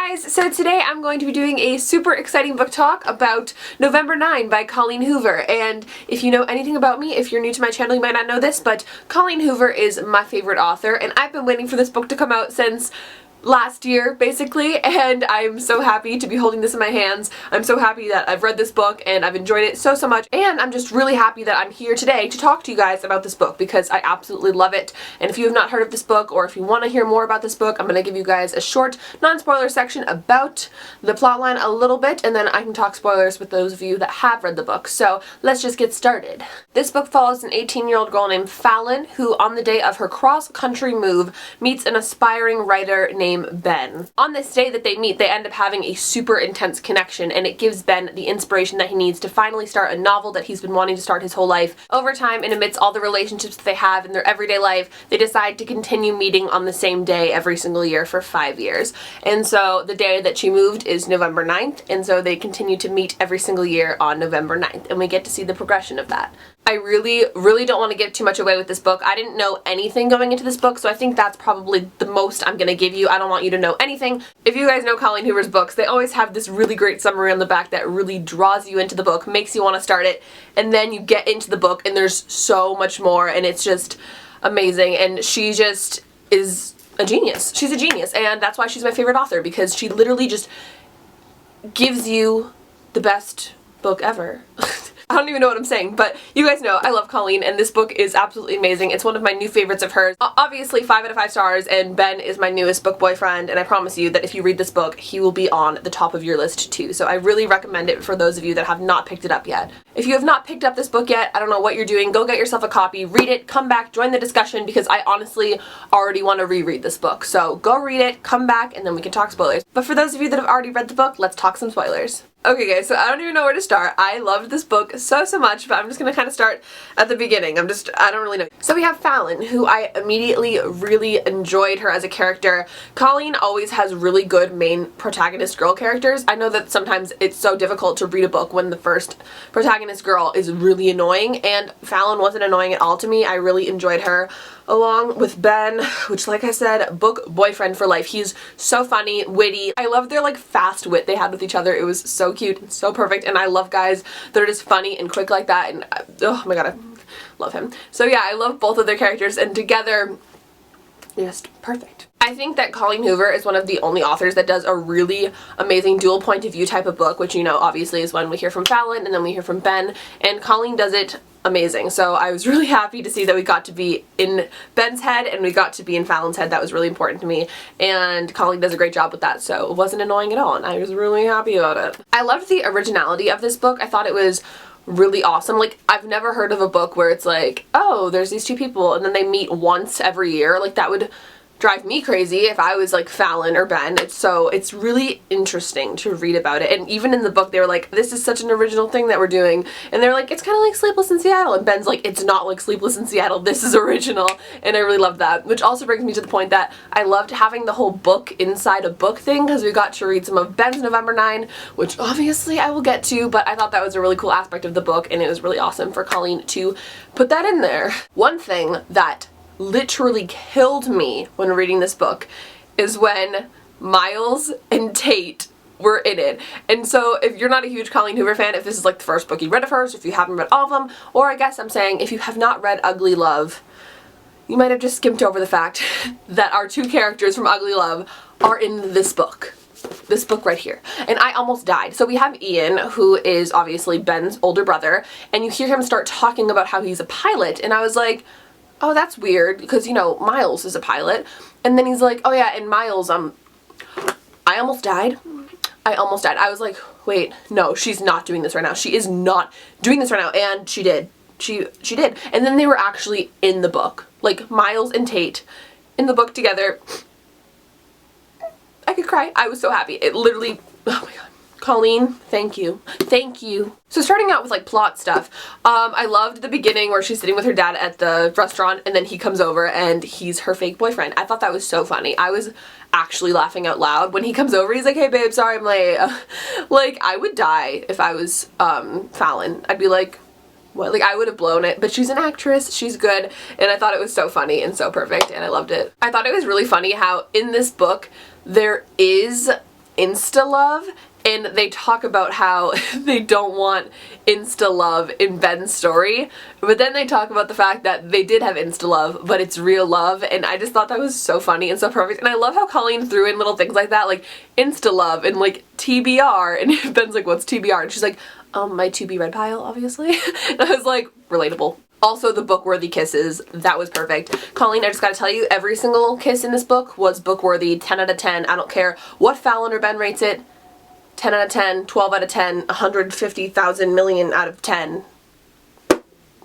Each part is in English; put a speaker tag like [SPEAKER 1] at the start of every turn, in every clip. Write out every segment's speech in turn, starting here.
[SPEAKER 1] guys, so today I'm going to be doing a super exciting book talk about November 9 by Colleen Hoover. And if you know anything about me, if you're new to my channel, you might not know this, but Colleen Hoover is my favorite author, and I've been waiting for this book to come out since last year, basically, and I'm so happy to be holding this in my hands. I'm so happy that I've read this book and I've enjoyed it so much, and I'm just really happy that I'm here today to talk to you guys about this book because I absolutely love it. And if you have not heard of this book, or if you want to hear more about this book, I'm going to give you guys a short non-spoiler section about the plotline a little bit, and then I can talk spoilers with those of you that have read the book. So let's just get started. This book follows an 18-year-old girl named Fallon who, on the day of her cross-country move, meets an aspiring writer named Ben. On this day that they meet, they end up having a super intense connection, and it gives Ben the inspiration that he needs to finally start a novel that he's been wanting to start his whole life. Over time, and amidst all the relationships that they have in their everyday life, they decide to continue meeting on the same day every single year for 5 years. And so the day that she moved is November 9th, and so they continue to meet every single year on November 9th, and we get to see the progression of that. I really don't want to give too much away with this book. I didn't know anything going into this book, so I think that's probably the most I'm going to give you. I don't want you to know anything. If you guys know Colleen Hoover's books, they always have this really great summary on the back that really draws you into the book, makes you want to start it, and then you get into the book and there's so much more, and it's just amazing. And she just is a genius. She's a genius, and that's why she's my favorite author, because she literally just gives you the best book ever. I don't even know what I'm saying, but you guys know I love Colleen, and this book is absolutely amazing. It's one of my new favorites of hers. Obviously 5 out of 5 stars, and Ben is my newest book boyfriend, and I promise you that if you read this book, he will be on the top of your list too. So I really recommend it for those of you that have not picked it up yet. If you have not picked up this book yet, I don't know what you're doing, go get yourself a copy, read it, come back, join the discussion, because I honestly already want to reread this book. So go read it, come back, and then we can talk spoilers. But for those of you that have already read the book, let's talk some spoilers. Okay guys, so I don't even know where to start. I loved this book so much, but I'm just gonna kind of start at the beginning. I don't really know. So we have Fallon, who I immediately really enjoyed her as a character. Colleen always has really good main protagonist girl characters. I know that sometimes it's so difficult to read a book when the first protagonist girl is really annoying, and Fallon wasn't annoying at all to me. I really enjoyed her. Along with Ben, which, like I said, book boyfriend for life. He's so funny, witty. I love their like fast wit they had with each other. It was so cute and so perfect, and I love guys that are just funny and quick like that, and oh my god, I love him. So yeah, I love both of their characters, and together, just perfect. I think that Colleen Hoover is one of the only authors that does a really amazing dual point of view type of book, which, you know, obviously is when we hear from Fallon and then we hear from Ben, and Colleen does it amazing. So I was really happy to see that we got to be in Ben's head and we got to be in Fallon's head. That was really important to me, and Colleen does a great job with that, so it wasn't annoying at all, and I was really happy about it. I loved the originality of this book. I thought it was really awesome. Like, I've never heard of a book where it's like, oh, there's these two people and then they meet once every year. Like, that would drive me crazy if I was like Fallon or Ben. It's really interesting to read about it. And even in the book they were like, this is such an original thing that we're doing, and they're like, it's kind of like Sleepless in Seattle, and Ben's like, it's not like Sleepless in Seattle, this is original. And I really loved that, which also brings me to the point that I loved having the whole book inside a book thing, because we got to read some of Ben's November 9, which obviously I will get to, but I thought that was a really cool aspect of the book, and it was really awesome for Colleen to put that in there. One thing that literally killed me when reading this book is when Miles and Tate were in it. And so if you're not a huge Colleen Hoover fan, if this is like the first book you read of hers, if you haven't read all of them, or I guess I'm saying if you have not read Ugly Love, you might have just skipped over the fact that our two characters from Ugly Love are in this book. This book right here. And I almost died. So we have Ian, who is obviously Ben's older brother, and you hear him start talking about how he's a pilot, and I was like, oh, that's weird, because, you know, Miles is a pilot. And then he's like, oh yeah, and Miles, I almost died. I almost died. I was like, wait, no, she's not doing this right now. She is not doing this right now. And she did. She did. And then they were actually in the book. Like, Miles and Tate in the book together. I could cry. I was so happy. It literally, oh my god. Colleen, thank you. Thank you. So starting out with like plot stuff, I loved the beginning where she's sitting with her dad at the restaurant and then he comes over and he's her fake boyfriend. I thought that was so funny. I was actually laughing out loud when he comes over. He's like, hey babe, sorry I'm late. Like, I would die if I was Fallon. I'd be like, what? Like, I would have blown it, but she's an actress, she's good, and I thought it was so funny and so perfect, and I loved it. I thought it was really funny how in this book there is insta-love, and they talk about how they don't want insta-love in Ben's story, but then they talk about the fact that they did have insta-love, but it's real love, and I just thought that was so funny and so perfect. And I love how Colleen threw in little things like that, like insta-love and like TBR, and Ben's like, what's TBR? And she's like, my to be read pile, obviously. And I was like, relatable. Also, the book-worthy kisses, that was perfect. Colleen, I just gotta tell you, every single kiss in this book was book-worthy, 10 out of 10. I don't care what Fallon or Ben rates it. 10 out of 10, 12 out of 10, 150,000 million out of 10.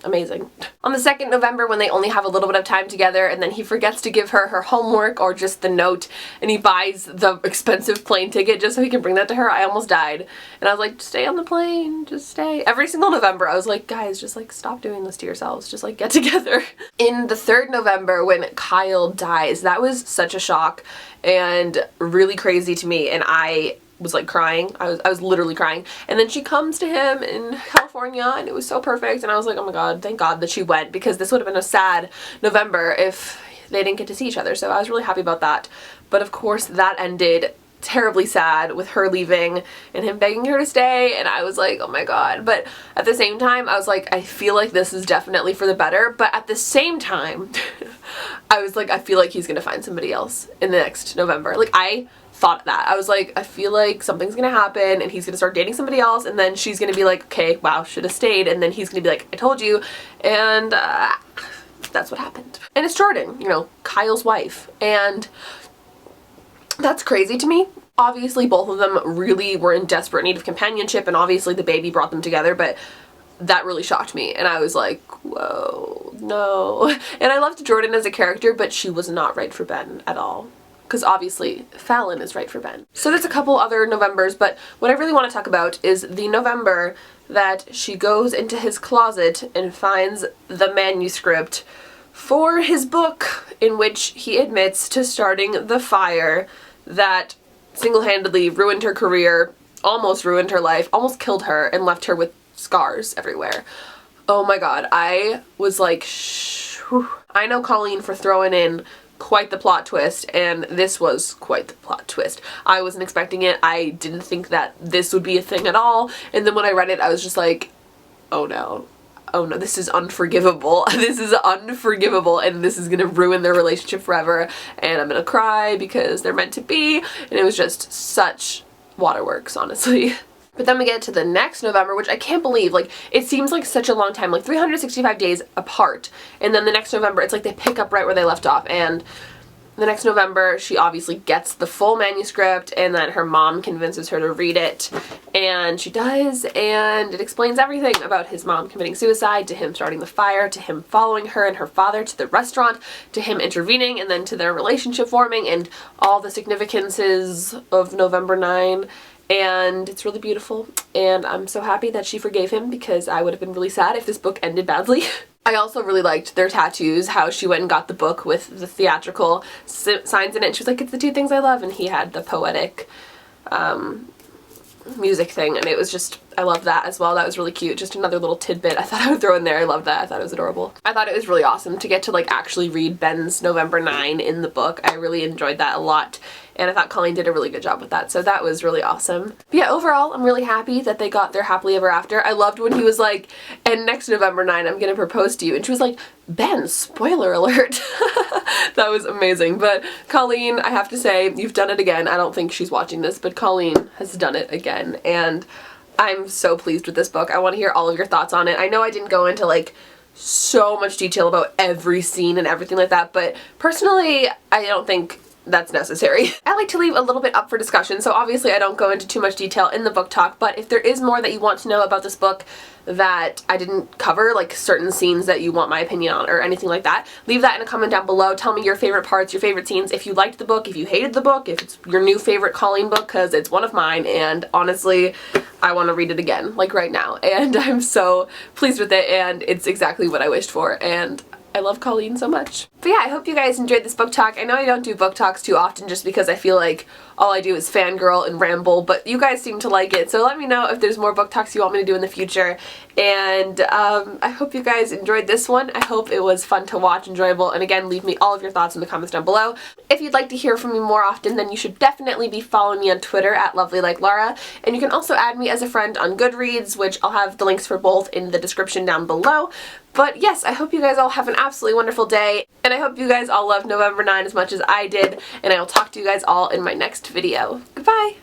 [SPEAKER 1] Amazing. On the 2nd November, when they only have a little bit of time together, and then he forgets to give her her homework or just the note, and he buys the expensive plane ticket just so he can bring that to her, I almost died. And I was like, stay on the plane, just stay. Every single November, I was like, guys, just like stop doing this to yourselves, just like get together. In the 3rd November, when Kyle dies, that was such a shock and really crazy to me, and I was like crying. I was literally crying. And then she comes to him in California, and it was so perfect, and I was like, oh my god, thank god that she went, because this would have been a sad November if they didn't get to see each other. So I was really happy about that. But of course that ended terribly sad with her leaving and him begging her to stay, and I was like, oh my god. But at the same time, I was like, I feel like this is definitely for the better, but at the same time I was like, I feel like he's gonna find somebody else in the next November. Like, I thought that. I was like, I feel like something's gonna happen and he's gonna start dating somebody else, and then she's gonna be like, okay, wow, should have stayed, and then he's gonna be like, I told you, and that's what happened. And it's Jordan, you know, Kyle's wife, and that's crazy to me. Obviously both of them really were in desperate need of companionship, and obviously the baby brought them together, but that really shocked me, and I was like, whoa, no. And I loved Jordan as a character, but she was not right for Ben at all. Because obviously Fallon is right for Ben. So there's a couple other Novembers, but what I really want to talk about is the November that she goes into his closet and finds the manuscript for his book, in which he admits to starting the fire that single-handedly ruined her career, almost ruined her life, almost killed her, and left her with scars everywhere. Oh my god, I was like, shh. I know Colleen for throwing in quite the plot twist, and this was quite the plot twist. I wasn't expecting it. I didn't think that this would be a thing at all, and then when I read it, I was just like, oh no. Oh no, this is unforgivable. This is unforgivable, and this is gonna ruin their relationship forever, and I'm gonna cry because they're meant to be, and it was just such waterworks, honestly. But then we get to the next November, which I can't believe, like, it seems like such a long time, like 365 days apart, and then the next November, it's like they pick up right where they left off, and the next November, she obviously gets the full manuscript, and then her mom convinces her to read it, and she does, and it explains everything about his mom committing suicide, to him starting the fire, to him following her and her father to the restaurant, to him intervening, and then to their relationship forming, and all the significances of November 9, and it's really beautiful, and I'm so happy that she forgave him, because I would have been really sad if this book ended badly. I also really liked their tattoos, how she went and got the book with the theatrical signs in it. She was like, it's the 2 things I love, and he had the poetic music thing, and it was just, I love that as well. That was really cute. Just another little tidbit I thought I would throw in there. I love that. I thought it was adorable. I thought it was really awesome to get to like actually read Ben's November 9 in the book. I really enjoyed that a lot, and I thought Colleen did a really good job with that, so that was really awesome. But yeah, overall, I'm really happy that they got their happily ever after. I loved when he was like, and next November 9, I'm gonna propose to you, and she was like, Ben, spoiler alert. That was amazing. But Colleen, I have to say, you've done it again. I don't think she's watching this, but Colleen has done it again, and I'm so pleased with this book. I want to hear all of your thoughts on it. I know I didn't go into like so much detail about every scene and everything like that, but personally, I don't think that's necessary. I like to leave a little bit up for discussion, so obviously I don't go into too much detail in the book talk, but if there is more that you want to know about this book that I didn't cover, like certain scenes that you want my opinion on or anything like that, leave that in a comment down below. Tell me your favorite parts, your favorite scenes, if you liked the book, if you hated the book, if it's your new favorite Colleen book, because it's one of mine, and honestly, I want to read it again, like right now, and I'm so pleased with it, and it's exactly what I wished for, and I love Colleen so much. But yeah, I hope you guys enjoyed this book talk. I know I don't do book talks too often just because I feel like all I do is fangirl and ramble, but you guys seem to like it, so let me know if there's more book talks you want me to do in the future. And I hope you guys enjoyed this one. I hope it was fun to watch, enjoyable, and again, leave me all of your thoughts in the comments down below. If you'd like to hear from me more often, then you should definitely be following me on Twitter at LovelyLikeLaura, and you can also add me as a friend on GOODREADS, which I'll have the links for both in the description down below. But yes, I hope you guys all have an absolutely wonderful day, and I hope you guys all love November 9 as much as I did, and I will talk to you guys all in my next video. Goodbye!